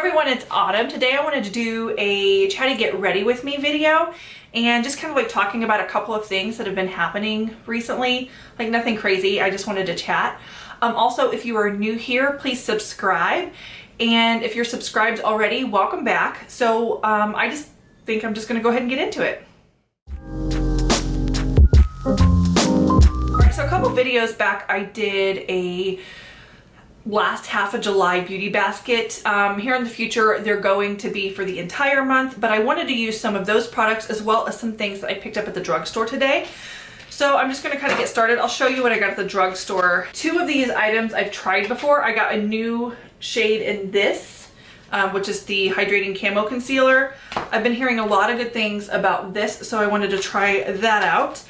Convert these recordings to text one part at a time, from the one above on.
everyone, it's Autumn. Today I wanted to do a Chatty Get Ready With Me video and just kind of like talking about a couple of things that have been happening recently. Like nothing crazy, I just wanted to chat. Also, if you are new here, please subscribe. And if you're subscribed already, welcome back. So I just think I'm just gonna go ahead and get into it. Alright, so a couple videos back I did a last half of July beauty basket. Here in the future they're going to be for the entire month, but I wanted to use some of those products as well as some things that I picked up at the drugstore today. So I'm just going to kind of get started. I'll show you what I got at the drugstore. Two of these items I've tried before. I got a new shade in this, which is the Hydrating Camo Concealer. I've been hearing a lot of good things about this, so I wanted to try that out.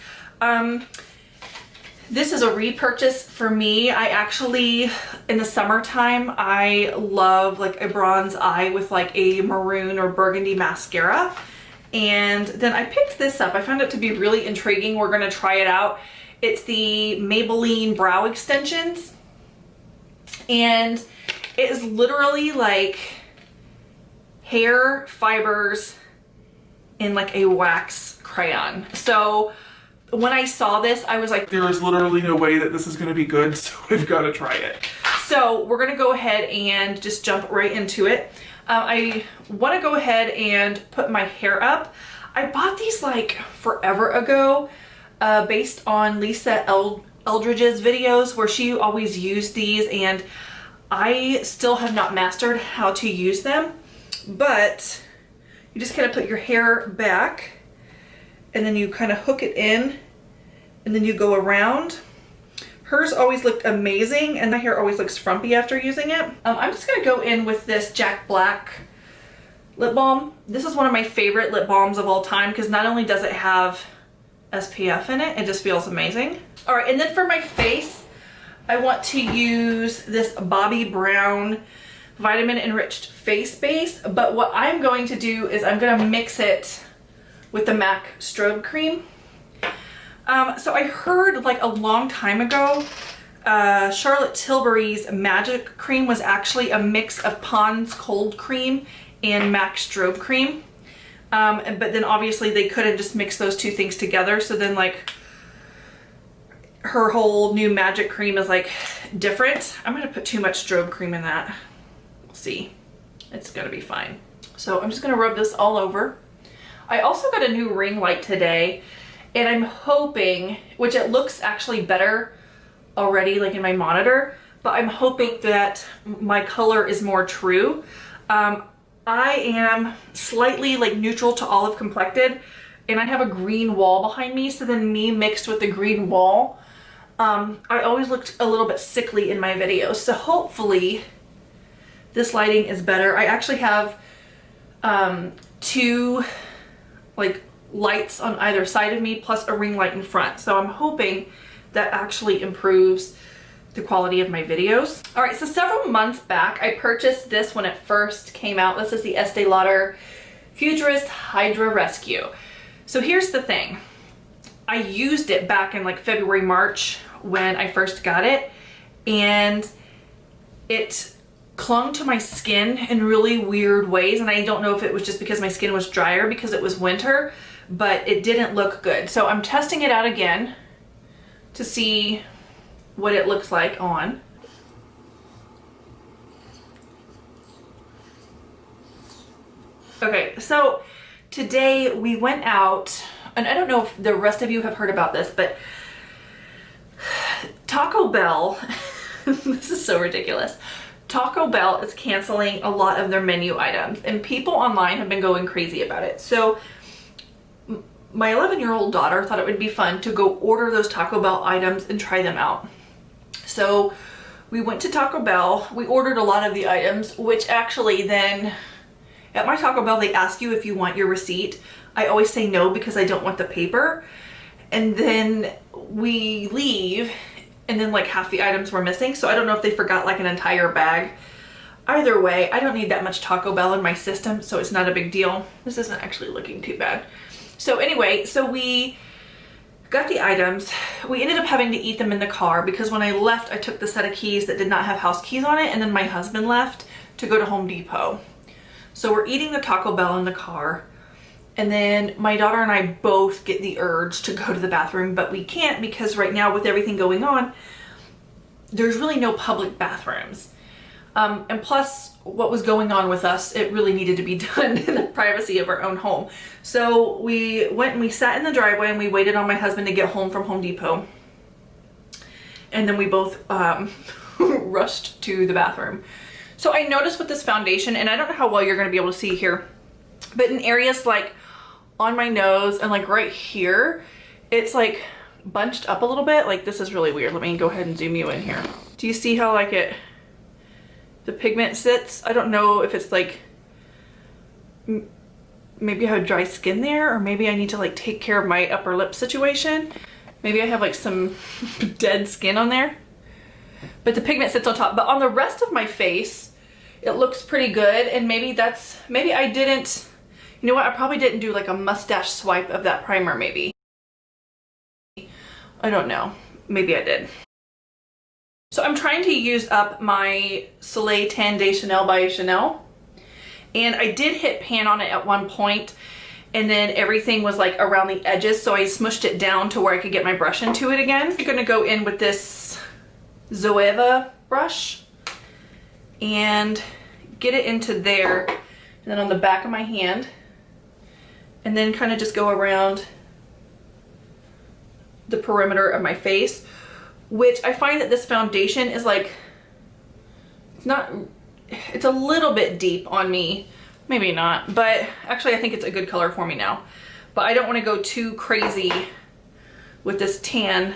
This is a repurchase for me. I actually, in the summertime, I love like a bronze eye with like a maroon or burgundy mascara. And then I picked this up. I found it to be really intriguing. We're gonna try it out. It's the Maybelline Brow Extensions. And it is literally like hair fibers in like a wax crayon. So when I saw this, I was like, there is literally no way that this is gonna be good, so we've gotta try it. So we're gonna go ahead and just jump right into it. I wanna go ahead and put my hair up. I bought these like forever ago, based on Lisa Eldridge's videos where she always used these, and I still have not mastered how to use them, but you just kind of put your hair back and then you kind of hook it in and then you go around. Hers always looked amazing and my hair always looks frumpy after using it. I'm just gonna go in with this Jack Black lip balm. This is one of my favorite lip balms of all time because not only does it have SPF in it, it just feels amazing. All right, and then for my face, I want to use this Bobbi Brown vitamin enriched face base, but what I'm going to do is I'm gonna mix it with the MAC strobe cream. So I heard like a long time ago, Charlotte Tilbury's Magic Cream was actually a mix of Pond's Cold Cream and MAC strobe cream. But then obviously they couldn't just mix those two things together. So then like her whole new Magic Cream is like different. I'm gonna put too much strobe cream in that. We'll see. It's gonna be fine. So I'm just gonna rub this all over. I also got a new ring light today, and I'm hoping, which it looks actually better already like in my monitor, but I'm hoping that my color is more true. I am slightly like neutral to olive complected, and I have a green wall behind me, so then me mixed with the green wall, I always looked a little bit sickly in my videos, so hopefully this lighting is better. I actually have two like lights on either side of me plus a ring light in front, so I'm hoping that actually improves the quality of my videos. All right, so several months back I purchased this when it first came out. This is the Estee Lauder Futurist Hydra Rescue. So here's the thing, I used it back in like February, March when I first got it, and it clung to my skin in really weird ways, and I don't know if it was just because my skin was drier because it was winter, but it didn't look good. So I'm testing it out again to see what it looks like on. Okay, so today we went out, and I don't know if the rest of you have heard about this, but Taco Bell, this is so ridiculous. Taco Bell is canceling a lot of their menu items, and people online have been going crazy about it. So my 11-year-old daughter thought it would be fun to go order those Taco Bell items and try them out. So we went to Taco Bell, we ordered a lot of the items, which actually then at my Taco Bell they ask you if you want your receipt. I always say no because I don't want the paper. And then we leave, and then like half the items were missing, so I don't know if they forgot like an entire bag. Either way, I don't need that much Taco Bell in my system, so it's not a big deal. This isn't actually looking too bad. So anyway, so we got the items. We ended up having to eat them in the car because when I left I took the set of keys that did not have house keys on it, and then my husband left to go to Home Depot. So we're eating the Taco Bell in the car. And then my daughter and I both get the urge to go to the bathroom, but we can't because right now with everything going on, there's really no public bathrooms. And plus what was going on with us, it really needed to be done in the privacy of our own home. So we went and we sat in the driveway and we waited on my husband to get home from Home Depot. And then we both rushed to the bathroom. So I noticed with this foundation, and I don't know how well you're gonna be able to see here, but in areas like on my nose and like right here, it's like bunched up a little bit. Like this is really weird. Let me go ahead and zoom you in here. Do you see how like the pigment sits? I don't know if it's like, maybe I have dry skin there, or maybe I need to like take care of my upper lip situation. Maybe I have like some dead skin on there, but the pigment sits on top. But on the rest of my face, it looks pretty good. And maybe I didn't, you know what? I probably didn't do like a mustache swipe of that primer maybe. I don't know. Maybe I did. So I'm trying to use up my Soleil Tan de Chanel by Chanel. And I did hit pan on it at one point, and then everything was like around the edges, so I smushed it down to where I could get my brush into it again. I'm gonna go in with this Zoeva brush and get it into there, and then on the back of my hand, and then kind of just go around the perimeter of my face, which I find that this foundation is like, it's a little bit deep on me. Maybe not, but actually I think it's a good color for me now. But I don't want to go too crazy with this tan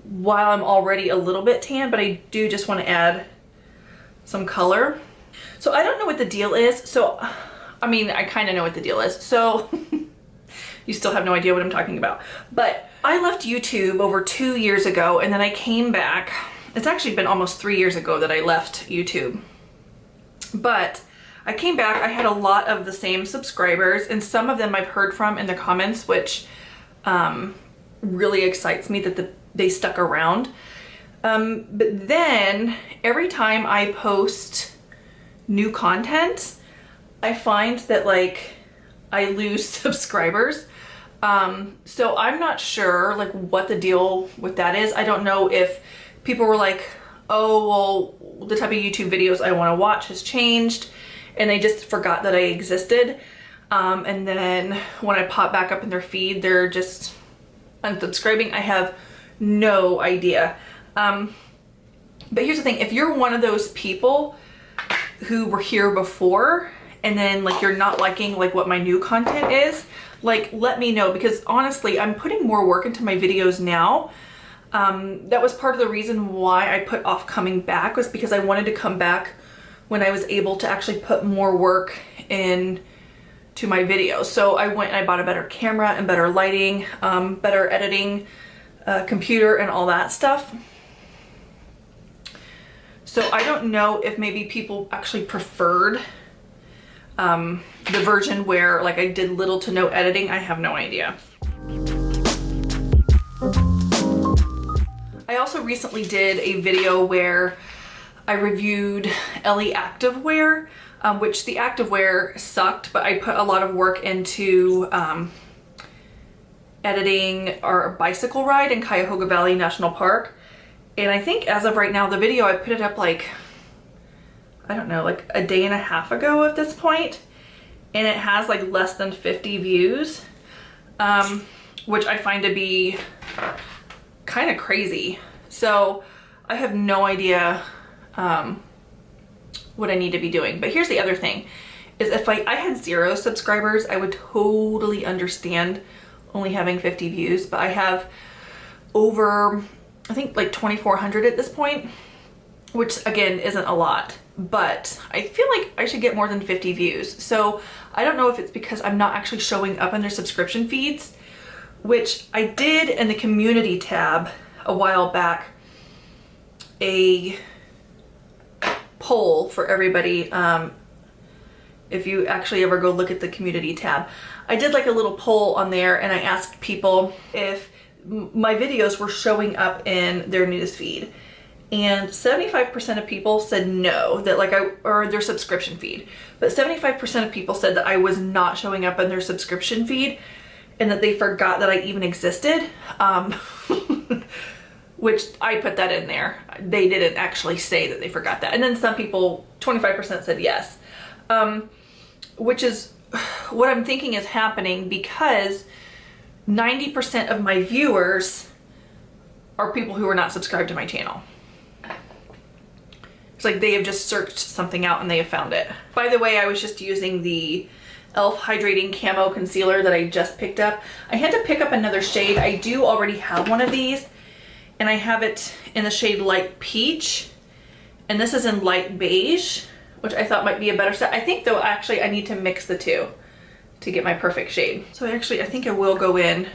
while I'm already a little bit tan, but I do just want to add some color. So I don't know what the deal is. So, I mean, I kind of know what the deal is. So you still have no idea what I'm talking about. But I left YouTube over 2 years ago, and then I came back. It's actually been almost 3 years ago that I left YouTube. But I came back, I had a lot of the same subscribers, and some of them I've heard from in the comments, which really excites me that they stuck around. But then every time I post new content, I find that like I lose subscribers. So I'm not sure like what the deal with that is. I don't know if people were like, oh, well, the type of YouTube videos I want to watch has changed, and they just forgot that I existed. And then when I pop back up in their feed, they're just unsubscribing. I have no idea. But here's the thing, if you're one of those people who were here before and then like you're not liking like what my new content is, like let me know, because honestly I'm putting more work into my videos now. That was part of the reason why I put off coming back, was because I wanted to come back when I was able to actually put more work in to my videos. So I went and I bought a better camera and better lighting, better editing, computer and all that stuff. So I don't know if maybe people actually preferred the version where like I did little to no editing. I have no idea. I also recently did a video where I reviewed Ellie activewear, which the activewear sucked, but I put a lot of work into editing our bicycle ride in Cuyahoga Valley National Park. And I think as of right now, the video, I put it up like, I don't know, like a day and a half ago at this point, and it has like less than 50 views, which I find to be kind of crazy. So I have no idea what I need to be doing. But here's the other thing, is if I had 0 subscribers, I would totally understand only having 50 views, but I have over, I think like 2,400 at this point, which again isn't a lot, but I feel like I should get more than 50 views. So I don't know if it's because I'm not actually showing up in their subscription feeds, which I did in the community tab a while back, a poll for everybody. If you actually ever go look at the community tab, I did like a little poll on there, and I asked people if my videos were showing up in their newsfeed. and 75% of people said no, that like or their subscription feed. But 75% of people said that I was not showing up in their subscription feed and that they forgot that I even existed. Which I put that in there. They didn't actually say that they forgot that. And then some people, 25% said yes. Which is what I'm thinking is happening, because 90% of my viewers are people who are not subscribed to my channel. It's like they have just searched something out and they have found it. By the way, I was just using the e.l.f. Hydrating Camo Concealer that I just picked up. I had to pick up another shade. I do already have one of these, and I have it in the shade Light Peach, and this is in Light Beige, which I thought might be a better set. I think though, actually, I need to mix the two to get my perfect shade. So actually, I think I will go in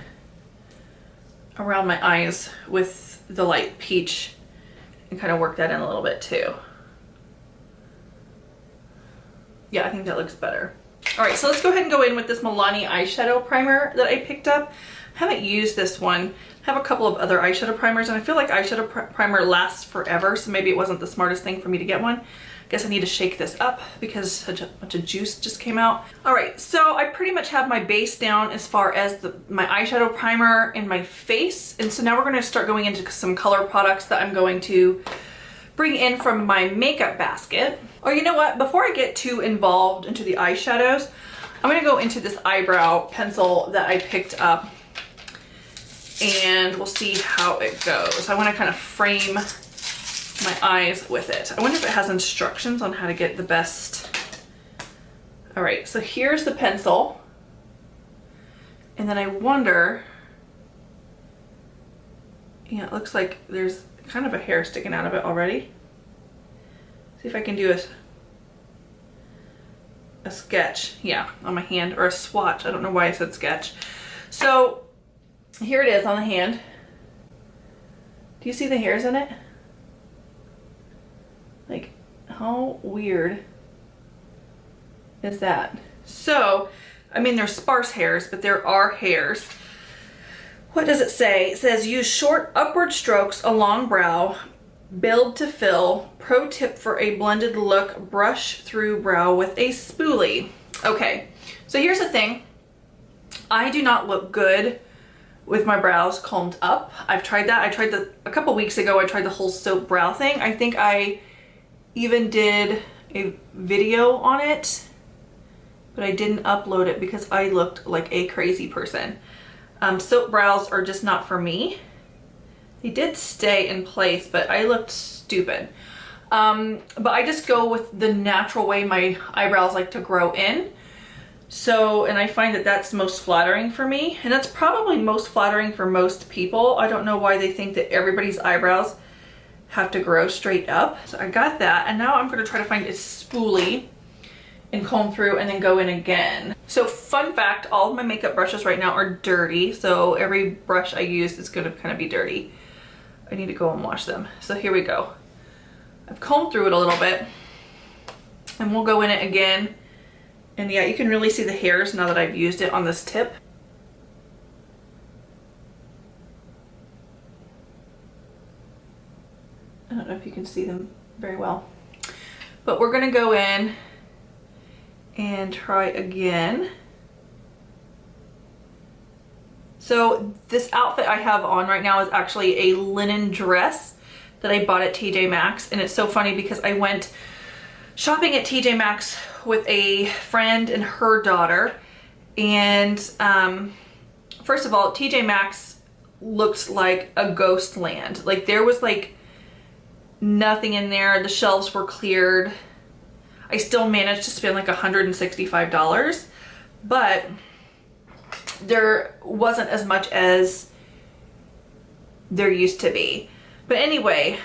around my eyes with the Light Peach and kind of work that in a little bit too. Yeah, I think that looks better. All right, so let's go ahead and go in with this Milani eyeshadow primer that I picked up. I haven't used this one. I have a couple of other eyeshadow primers, and I feel like eyeshadow primer lasts forever, so maybe it wasn't the smartest thing for me to get one. I guess I need to shake this up because a bunch of juice just came out. All right, so I pretty much have my base down as far as my eyeshadow primer and my face, and so now we're gonna start going into some color products that I'm going to bring in from my makeup basket. Or you know what, before I get too involved into the eyeshadows, I'm gonna go into this eyebrow pencil that I picked up, and we'll see how it goes. I wanna kind of frame my eyes with it. I wonder if it has instructions on how to get the best. All right, so here's the pencil. And then I wonder, yeah, it looks like there's kind of a hair sticking out of it already. See if I can do a sketch, yeah, on my hand, or a swatch. I don't know why I said sketch. So here it is on the hand. Do you see the hairs in it? Like, how weird is that? So, I mean, they're sparse hairs, but there are hairs. What does it say? It says use short upward strokes along brow, build to fill. Pro tip for a blended look, brush through brow with a spoolie. Okay, so here's the thing. I do not look good with my brows combed up. I've tried that. I tried a couple weeks ago, I tried the whole soap brow thing. I think I even did a video on it, but I didn't upload it because I looked like a crazy person. Soap brows are just not for me. They did stay in place, but I looked stupid. But I just go with the natural way my eyebrows like to grow in. So, and I find that that's most flattering for me, and that's probably most flattering for most people. I don't know why they think that everybody's eyebrows have to grow straight up. So I got that, and now I'm gonna try to find a spoolie and comb through and then go in again. So fun fact, all of my makeup brushes right now are dirty, so every brush I use is gonna kind of be dirty. I need to go and wash them. So here we go. I've combed through it a little bit, and we'll go in it again. And yeah, you can really see the hairs now that I've used it on this tip. I don't know if you can see them very well, but we're gonna go in and try again. So this outfit I have on right now is actually a linen dress that I bought at TJ Maxx, and it's so funny because I went shopping at TJ Maxx with a friend and her daughter, and first of all, TJ Maxx looked like a ghost land. Like there was like nothing in there. The shelves were cleared. I still managed to spend like $165, but there wasn't as much as there used to be. But anyway,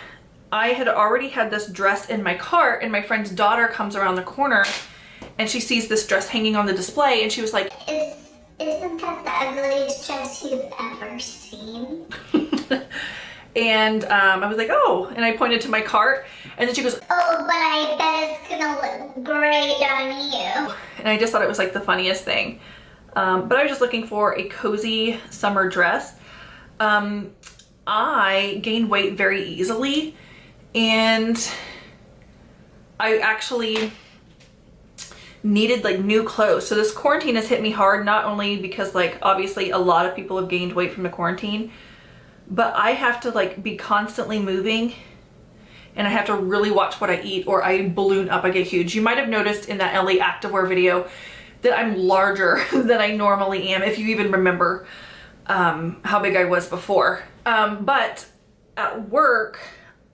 I had already had this dress in my cart, and my friend's daughter comes around the corner and she sees this dress hanging on the display, and she was like, Isn't that the ugliest dress you've ever seen? and I was like, oh, and I pointed to my cart, and then she goes, oh, but I bet it's gonna look great on you. And I just thought it was like the funniest thing. But I was just looking for a cozy summer dress. I gained weight very easily, and I actually needed like new clothes. So this quarantine has hit me hard, not only because like obviously a lot of people have gained weight from the quarantine, but I have to like be constantly moving, and I have to really watch what I eat or I balloon up, I get huge. You might have noticed in that LA activewear video that I'm larger than I normally am, if you even remember how big I was before. But at work,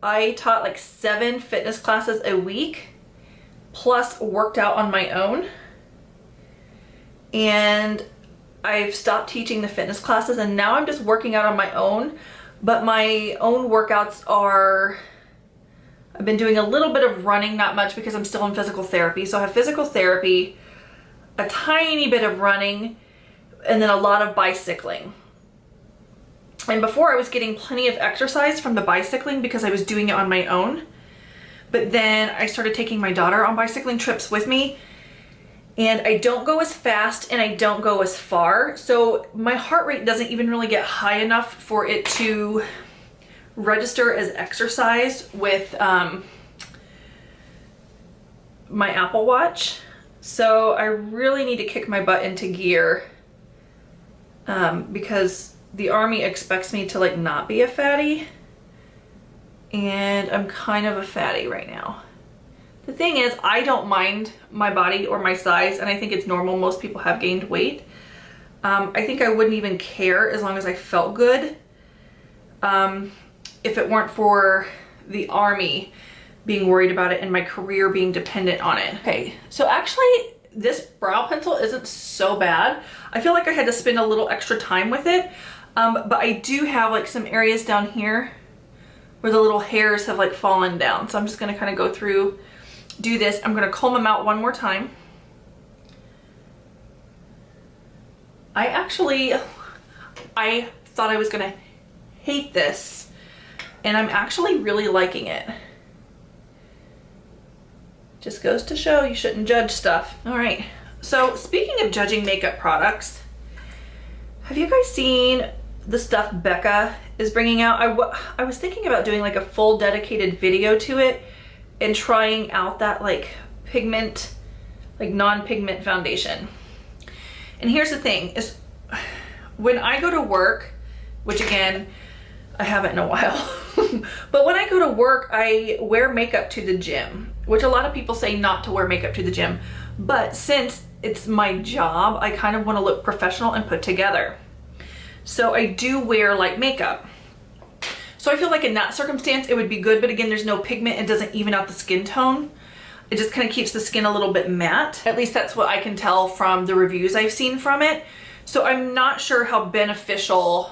I taught like 7 fitness classes a week, plus worked out on my own. And I've stopped teaching the fitness classes, and now I'm just working out on my own. But my own workouts are, I've been doing a little bit of running, not much because I'm still in physical therapy. So I have physical therapy, a tiny bit of running, and then a lot of bicycling. And before I was getting plenty of exercise from the bicycling because I was doing it on my own. But then I started taking my daughter on bicycling trips with me, and I don't go as fast and I don't go as far. So my heart rate doesn't even really get high enough for it to register as exercise with my Apple Watch. So I really need to kick my butt into gear because the army expects me to like not be a fatty, and I'm kind of a fatty right now. The thing is, I don't mind my body or my size, and I think it's normal. Most people have gained weight. I think I wouldn't even care as long as I felt good, if it weren't for the army being worried about it and my career being dependent on it. Okay, so actually this brow pencil isn't so bad. I feel like I had to spend a little extra time with it, but I do have like some areas down here where the little hairs have like fallen down. So I'm just gonna kind of go through, do this. I'm gonna comb them out one more time. I thought I was gonna hate this, and I'm actually really liking it. Just goes to show you shouldn't judge stuff. All right, so speaking of judging makeup products, have you guys seen the stuff Becca is bringing out? I was thinking about doing like a full dedicated video to it and trying out that like pigment, like non-pigment foundation. And here's the thing is, when I go to work, which again, I haven't in a while, but when I go to work, I wear makeup to the gym, which a lot of people say not to wear makeup to the gym. But since it's my job, I kind of want to look professional and put together. So I do wear light makeup. So I feel like in that circumstance, it would be good. But again, there's no pigment. It doesn't even out the skin tone. It just kind of keeps the skin a little bit matte. At least that's what I can tell from the reviews I've seen from it. So I'm not sure how beneficial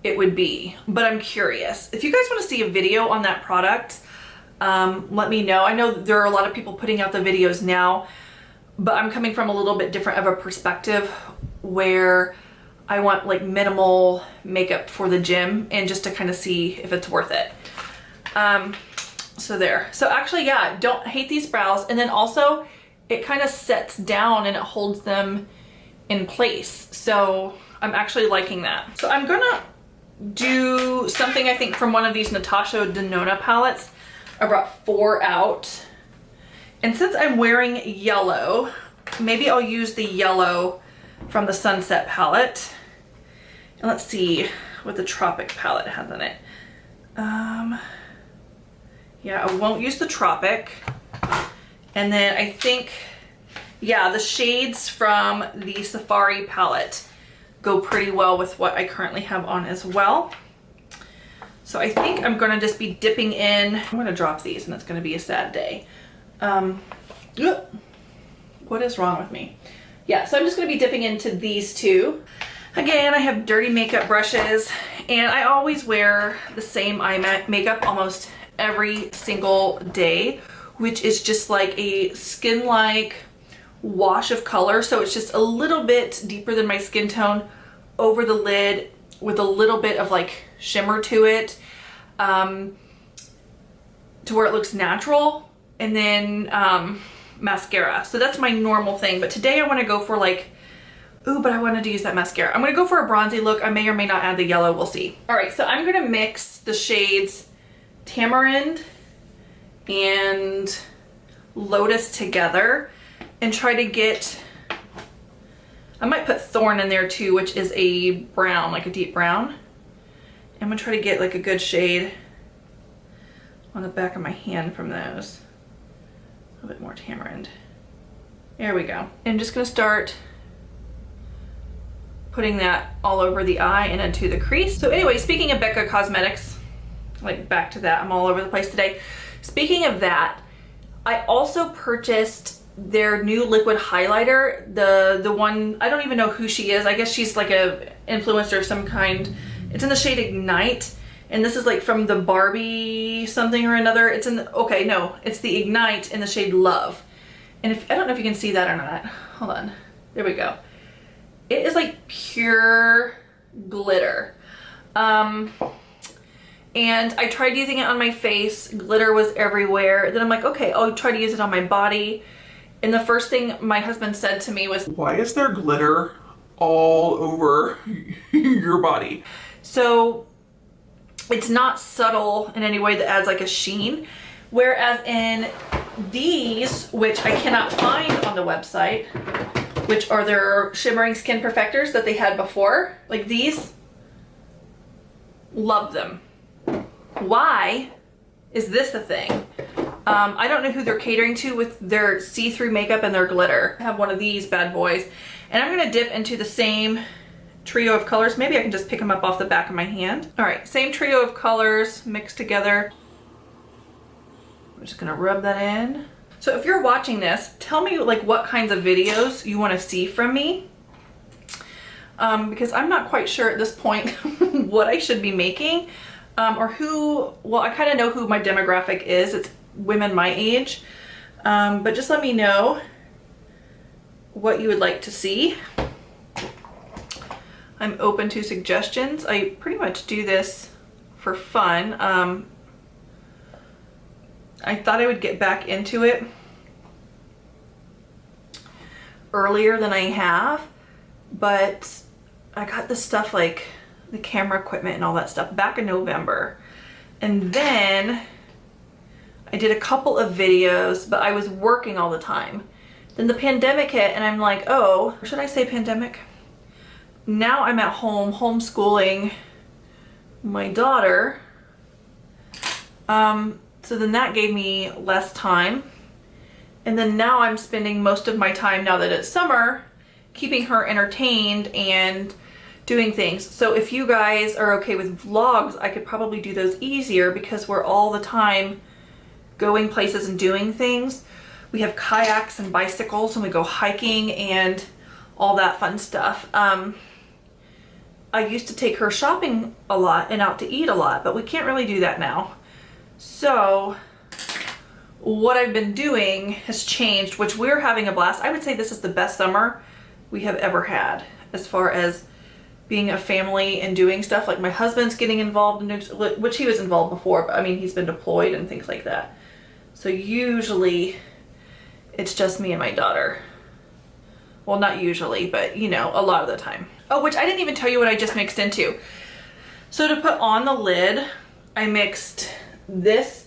it would be, but I'm curious. If you guys want to see a video on that product, let me know. I know there are a lot of people putting out the videos now, but I'm coming from a little bit different of a perspective where I want like minimal makeup for the gym and just to kind of see if it's worth it. So there. So actually, yeah, don't hate these brows. And then also it kind of sets down and it holds them in place. So I'm actually liking that. So I'm gonna do something I think from one of these Natasha Denona palettes. I brought 4 out. And since I'm wearing yellow, maybe I'll use the yellow from the Sunset palette. And let's see what the Tropic palette has in it. Yeah, I won't use the Tropic. And then I think, yeah, the shades from the Safari palette go pretty well with what I currently have on as well. So I think I'm gonna just be dipping in. I'm gonna drop these and it's gonna be a sad day. What is wrong with me? Yeah, so I'm just gonna be dipping into these two. Again, I have dirty makeup brushes, and I always wear the same eye makeup almost every single day, which is just like a skin-like wash of color. So it's just a little bit deeper than my skin tone over the lid with a little bit of like shimmer to it, to where it looks natural, and then mascara. So that's my normal thing. But today I want to go for like, ooh, but I wanted to use that mascara. I'm going to go for a bronzy look. I may or may not add the yellow. We'll see. All right, so I'm going to mix the shades tamarind and lotus together and try to get, I might put thorn in there too, which is a brown, like a deep brown. I'm gonna try to get like a good shade on the back of my hand from those. A little bit more tamarind. There we go. I'm just gonna start putting that all over the eye and into the crease. So anyway, speaking of Becca Cosmetics, like back to that, I'm all over the place today. Speaking of that, I also purchased their new liquid highlighter, the one, I don't even know who she is. I guess she's like a influencer of some kind. It's in the shade Ignite, and this is like from the Barbie something or another. It's in the, okay, no, it's the Ignite in the shade Love. And if, I don't know if you can see that or not. Hold on, there we go. It is like pure glitter. And I tried using it on my face. Glitter was everywhere. Then I'm like, okay, I'll try to use it on my body. And the first thing my husband said to me was, why is there glitter all over your body? So it's not subtle in any way that adds like a sheen. Whereas in these, which I cannot find on the website, which are their shimmering skin perfectors that they had before, like these, love them. Why is this the thing? I don't know who they're catering to with their see-through makeup and their glitter. I have one of these bad boys, and I'm gonna dip into the same trio of colors. Maybe I can just pick them up off the back of my hand. All right, same trio of colors mixed together. I'm just gonna rub that in. So if you're watching this, tell me like what kinds of videos you wanna see from me. Because I'm not quite sure at this point what I should be making. Or who, well, I kind of know who my demographic is. It's women my age. But just let me know what you would like to see. I'm open to suggestions. I pretty much do this for fun. I thought I would get back into it earlier than I have, but I got this stuff like the camera equipment and all that stuff back in November. And then I did a couple of videos, but I was working all the time. Then the pandemic hit and I'm like, oh, or should I say pandemic? Now I'm at home homeschooling my daughter. So then that gave me less time. And then now I'm spending most of my time, now that it's summer, keeping her entertained and doing things. So if you guys are okay with vlogs, I could probably do those easier because we're all the time going places and doing things. We have kayaks and bicycles and we go hiking and all that fun stuff. I used to take her shopping a lot and out to eat a lot, but we can't really do that now. So what I've been doing has changed, which we're having a blast. I would say this is the best summer we have ever had as far as being a family and doing stuff. Like my husband's getting involved in, which he was involved before, but I mean, he's been deployed and things like that. So usually it's just me and my daughter. Well, not usually, but you know, a lot of the time. Oh, which I didn't even tell you what I just mixed into. So to put on the lid, I mixed this,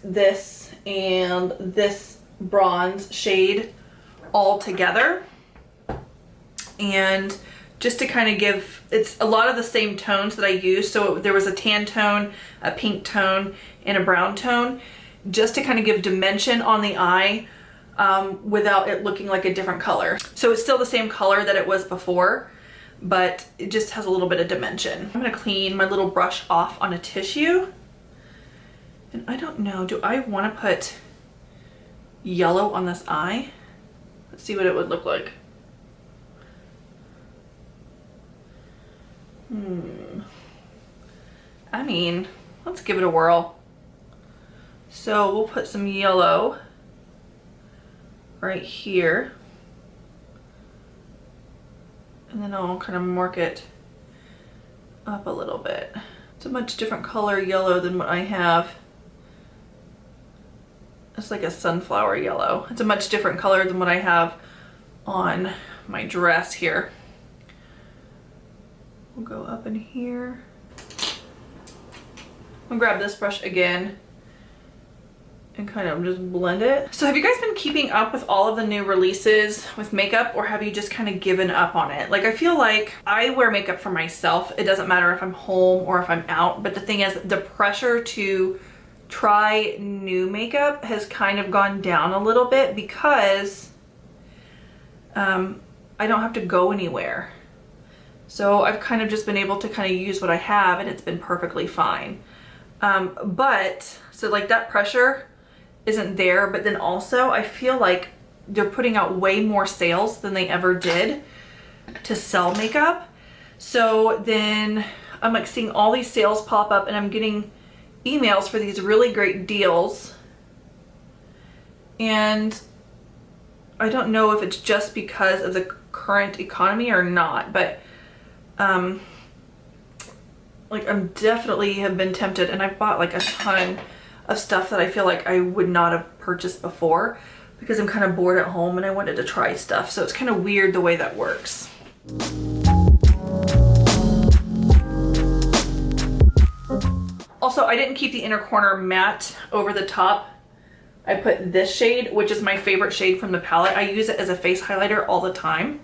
and this bronze shade all together. And just to kind of give, it's a lot of the same tones that I use. So there was a tan tone, a pink tone, and a brown tone, just to kind of give dimension on the eye without it looking like a different color. So it's still the same color that it was before, but it just has a little bit of dimension. I'm gonna clean my little brush off on a tissue. And I don't know, do I wanna put yellow on this eye? Let's see what it would look like. I mean, let's give it a whirl. So we'll put some yellow right here. And then I'll kind of mark it up a little bit. It's a much different color yellow than what I have. It's like a sunflower yellow. It's a much different color than what I have on my dress here. We'll go up in here. I'll grab this brush again and kind of just blend it. So have you guys been keeping up with all of the new releases with makeup, or have you just kind of given up on it? Like, I feel like I wear makeup for myself. It doesn't matter if I'm home or if I'm out, but the thing is, the pressure to try new makeup has kind of gone down a little bit because I don't have to go anywhere. So I've kind of just been able to kind of use what I have, and it's been perfectly fine. So like that pressure isn't there, but then also I feel like they're putting out way more sales than they ever did to sell makeup. So then I'm like seeing all these sales pop up, and I'm getting emails for these really great deals. And I don't know if it's just because of the current economy or not, but like I'm definitely have been tempted, and I've bought like a ton of stuff that I feel like I would not have purchased before because I'm kind of bored at home and I wanted to try stuff. So it's kind of weird the way that works. Also, I didn't keep the inner corner matte over the top. I put this shade, which is my favorite shade from the palette. I use it as a face highlighter all the time.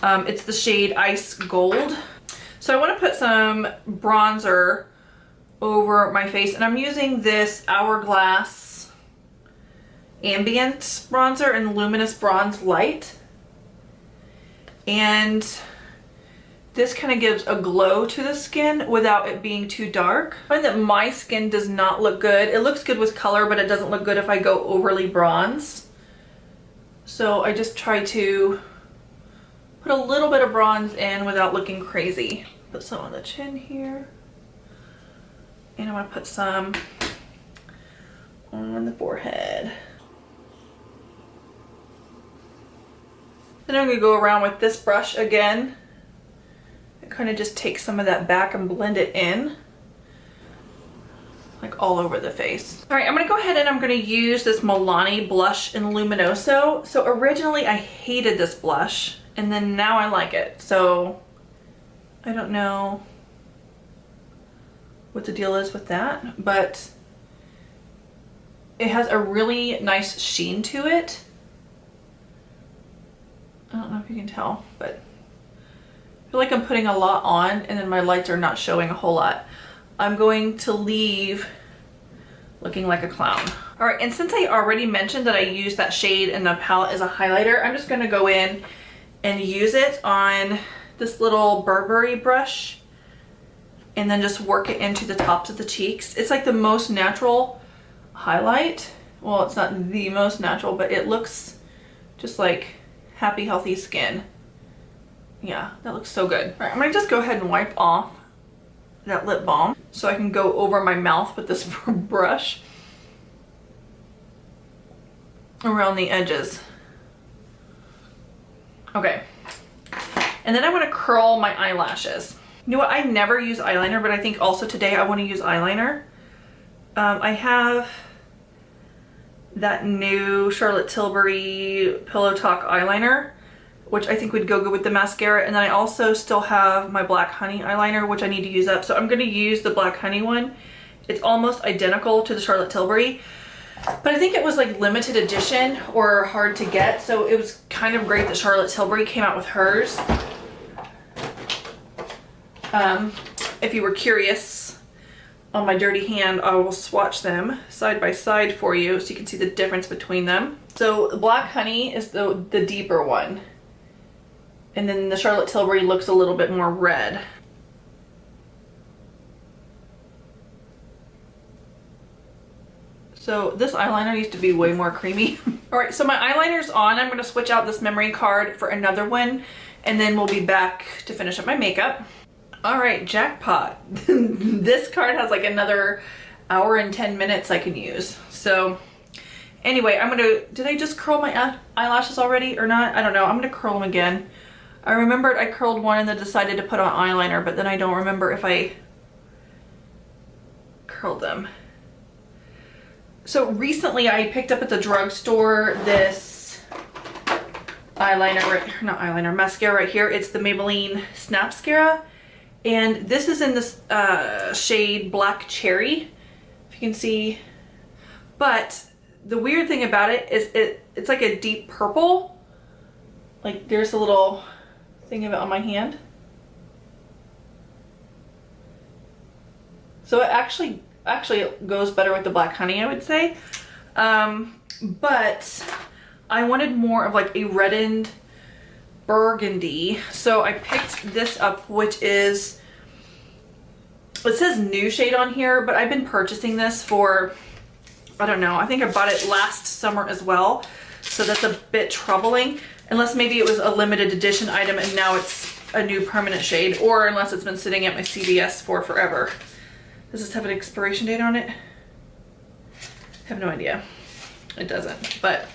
It's the shade Ice Gold. So I want to put some bronzer over my face, and I'm using this Hourglass Ambient Bronzer in Luminous Bronze Light. And this kind of gives a glow to the skin without it being too dark. I find that my skin does not look good. It looks good with color, but it doesn't look good if I go overly bronzed. So I just try to put a little bit of bronze in without looking crazy. Put some on the chin here. And I'm gonna put some on the forehead. Then I'm gonna go around with this brush again and kind of just take some of that back and blend it in, like all over the face. All right, I'm gonna go ahead and I'm gonna use this Milani blush in Luminoso. So originally I hated this blush, and then now I like it. So I don't know what the deal is with that, but it has a really nice sheen to it. I don't know if you can tell, but I feel like I'm putting a lot on and then my lights are not showing a whole lot. I'm going to leave looking like a clown. All right, and since I already mentioned that I use that shade in the palette as a highlighter, I'm just gonna go in and use it on this little Burberry brush and then just work it into the tops of the cheeks. It's like the most natural highlight. Well, it's not the most natural, but it looks just like happy, healthy skin. Yeah, that looks so good. All right, I'm gonna just go ahead and wipe off that lip balm so I can go over my mouth with this brush around the edges. Okay, and then I want to curl my eyelashes. You know what, I never use eyeliner, but I think also today I want to use eyeliner. I have that new Charlotte Tilbury Pillow Talk eyeliner, which I think would go good with the mascara. And then I also still have my Black Honey eyeliner, which I need to use up. So I'm going to use the Black Honey one. It's almost identical to the Charlotte Tilbury, but I think it was like limited edition or hard to get. So it was kind of great that Charlotte Tilbury came out with hers. If you were curious, on my dirty hand, I will swatch them side by side for you so you can see the difference between them. So Black Honey is the deeper one. And then the Charlotte Tilbury looks a little bit more red. So this eyeliner used to be way more creamy. All right, so my eyeliner's on. I'm gonna switch out this memory card for another one, and then we'll be back to finish up my makeup. All right, jackpot. This card has like another hour and 10 minutes I can use. So anyway, did I just curl my eyelashes already or not? I don't know, I'm gonna curl them again. I remembered I curled one and then decided to put on eyeliner, but then I don't remember if I curled them. So recently I picked up at the drugstore this eyeliner, mascara right here. It's the Maybelline Snapscara. And this is in this shade Black Cherry, if you can see. But the weird thing about it is it's like a deep purple. Like there's a little thing of it on my hand. So it actually goes better with the black honey, I would say. But I wanted more of like a reddened burgundy. So I picked this up, which is, it says new shade on here, but I've been purchasing this for, I don't know, I think I bought it last summer as well. So that's a bit troubling, unless maybe it was a limited edition item and now it's a new permanent shade, or unless it's been sitting at my CVS for forever. Does this have an expiration date on it? I have no idea. It doesn't, but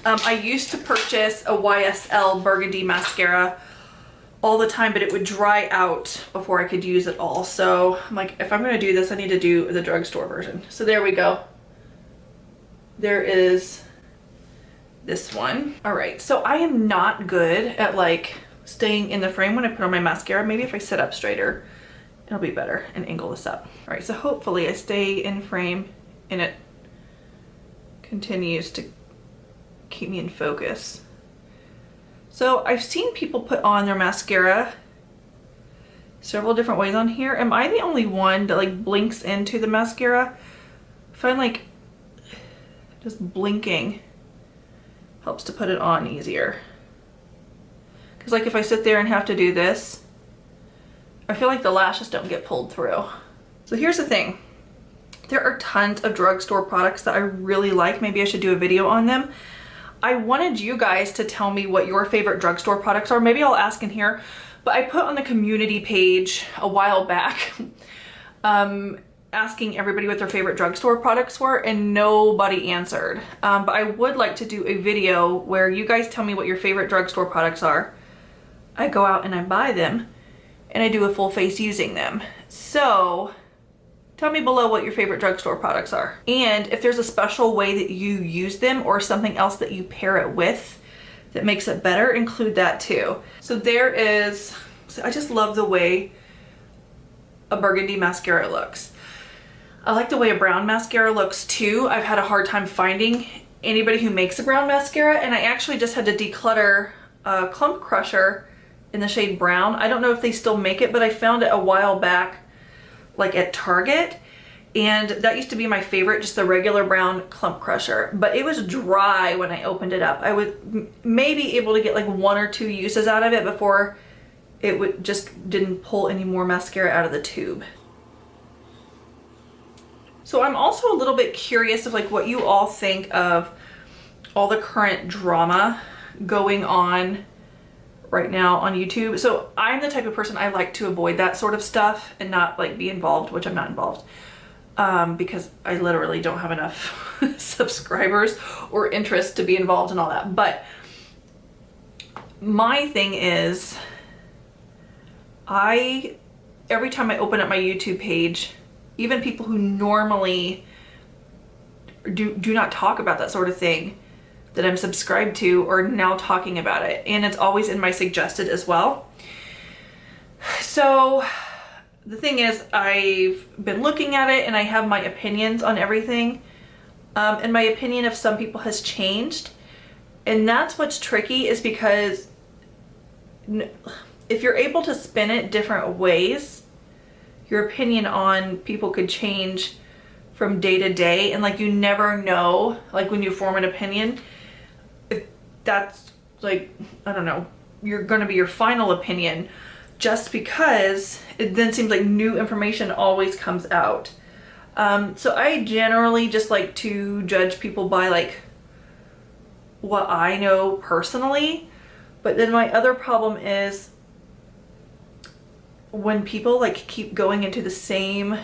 I used to purchase a YSL burgundy mascara all the time, but it would dry out before I could use it all. So I'm like, if I'm gonna do this, I need to do the drugstore version. So there we go. There is this one. All right, so I am not good at like staying in the frame when I put on my mascara. Maybe if I sit up straighter, it'll be better, and angle this up. All right, so hopefully I stay in frame and it continues to keep me in focus. So I've seen people put on their mascara several different ways on here. Am I the only one that like blinks into the mascara? I find like just blinking helps to put it on easier. Because like if I sit there and have to do this, I feel like the lashes don't get pulled through. So here's the thing. There are tons of drugstore products that I really like. Maybe I should do a video on them. I wanted you guys to tell me what your favorite drugstore products are. Maybe I'll ask in here, but I put on the community page a while back asking everybody what their favorite drugstore products were, and nobody answered. But I would like to do a video where you guys tell me what your favorite drugstore products are. I go out and I buy them and I do a full face using them. So tell me below what your favorite drugstore products are. And if there's a special way that you use them or something else that you pair it with that makes it better, include that too. So there is, I just love the way a burgundy mascara looks. I like the way a brown mascara looks too. I've had a hard time finding anybody who makes a brown mascara, and I actually just had to declutter a Clump Crusher in the shade brown. I don't know if they still make it, but I found it a while back like at Target, and that used to be my favorite, just the regular brown Clump Crusher, but it was dry when I opened it up. I was maybe able to get like 1 or 2 uses out of it before it would just didn't pull any more mascara out of the tube. So I'm also a little bit curious of like what you all think of all the current drama going on right now on YouTube. So I'm the type of person, I like to avoid that sort of stuff and not like be involved, which I'm not involved, because I literally don't have enough subscribers or interest to be involved in all that. But my thing is, every time I open up my YouTube page, even people who normally do not talk about that sort of thing that I'm subscribed to are now talking about it, and it's always in my suggested as well. So the thing is, I've been looking at it and I have my opinions on everything, and my opinion of some people has changed, and that's what's tricky, is because if you're able to spin it different ways, your opinion on people could change from day to day, and like you never know, like when you form an opinion, if that's like, I don't know, you're gonna be your final opinion, just because it then seems like new information always comes out. So I generally just like to judge people by like what I know personally, but then my other problem is when people like keep going into the same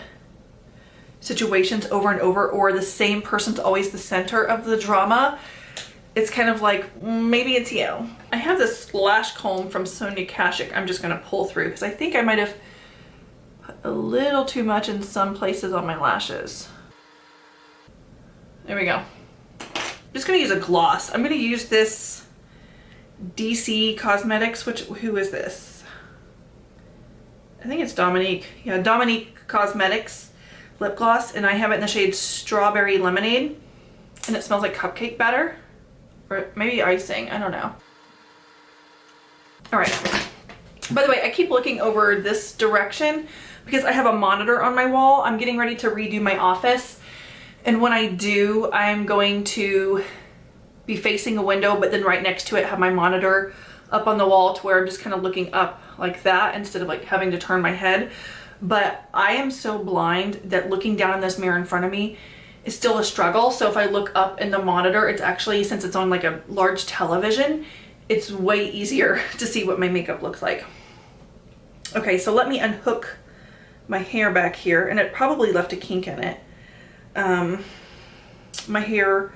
situations over and over, or the same person's always the center of the drama. It's kind of like, maybe it's you. I have this lash comb from Sonia Kashuk I'm just gonna pull through, because I think I might have put a little too much in some places on my lashes. There we go. I'm just gonna use a gloss. I'm gonna use this DC Cosmetics, who is this? I think it's Dominique. Yeah, Dominique Cosmetics lip gloss, and I have it in the shade Strawberry Lemonade, and it smells like cupcake batter, or maybe icing, I don't know. All right, by the way, I keep looking over this direction because I have a monitor on my wall. I'm getting ready to redo my office, and when I do, I'm going to be facing a window, but then right next to it have my monitor up on the wall to where I'm just kind of looking up like that instead of like having to turn my head. But I am so blind that looking down in this mirror in front of me is still a struggle. So if I look up in the monitor, it's actually, since it's on like a large television, it's way easier to see what my makeup looks like. Okay, so let me unhook my hair back here, and it probably left a kink in it. My hair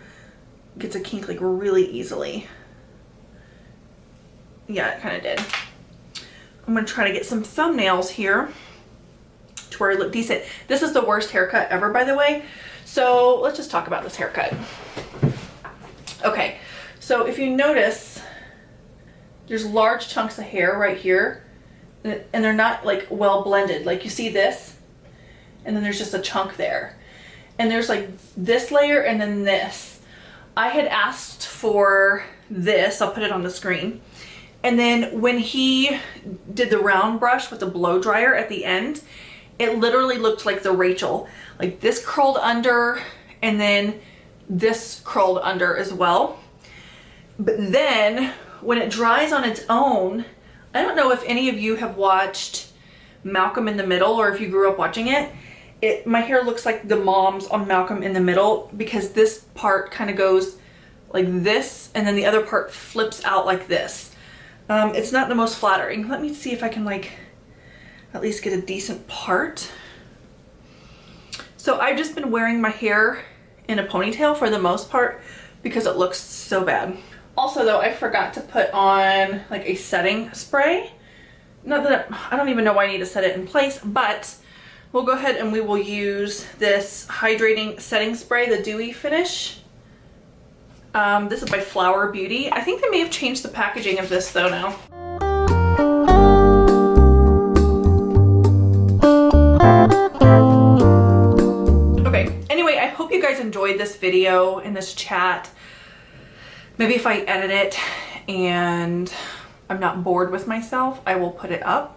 gets a kink like really easily. Yeah, it kind of did. I'm gonna try to get some thumbnails here to where I look decent. This is the worst haircut ever, by the way. So let's just talk about this haircut. Okay, so if you notice, there's large chunks of hair right here, and they're not like well blended. Like you see this, and then there's just a chunk there. And there's like this layer and then this. I had asked for this, I'll put it on the screen. And then when he did the round brush with the blow dryer at the end, it literally looked like the Rachel. Like this curled under, and then this curled under as well. But then when it dries on its own, I don't know if any of you have watched Malcolm in the Middle, or if you grew up watching it. My hair looks like the moms on Malcolm in the Middle, because this part kind of goes like this, and then the other part flips out like this. It's not the most flattering. Let me see if I can like at least get a decent part. So I've just been wearing my hair in a ponytail for the most part because it looks so bad. Also though, I forgot to put on like a setting spray. Not that I don't even know why I need to set it in place, but we'll go ahead and we will use this hydrating setting spray, the Dewy Finish. This is by Flower Beauty. I think they may have changed the packaging of this though now. Okay, anyway, I hope you guys enjoyed this video and this chat. Maybe if I edit it and I'm not bored with myself, I will put it up.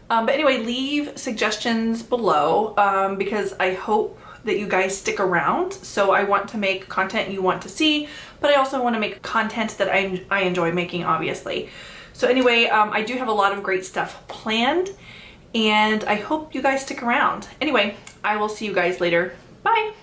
But anyway, leave suggestions below because I hope that you guys stick around. So I want to make content you want to see, but I also want to make content that I enjoy making, obviously. So anyway, I do have a lot of great stuff planned, and I hope you guys stick around. Anyway, I will see you guys later. Bye.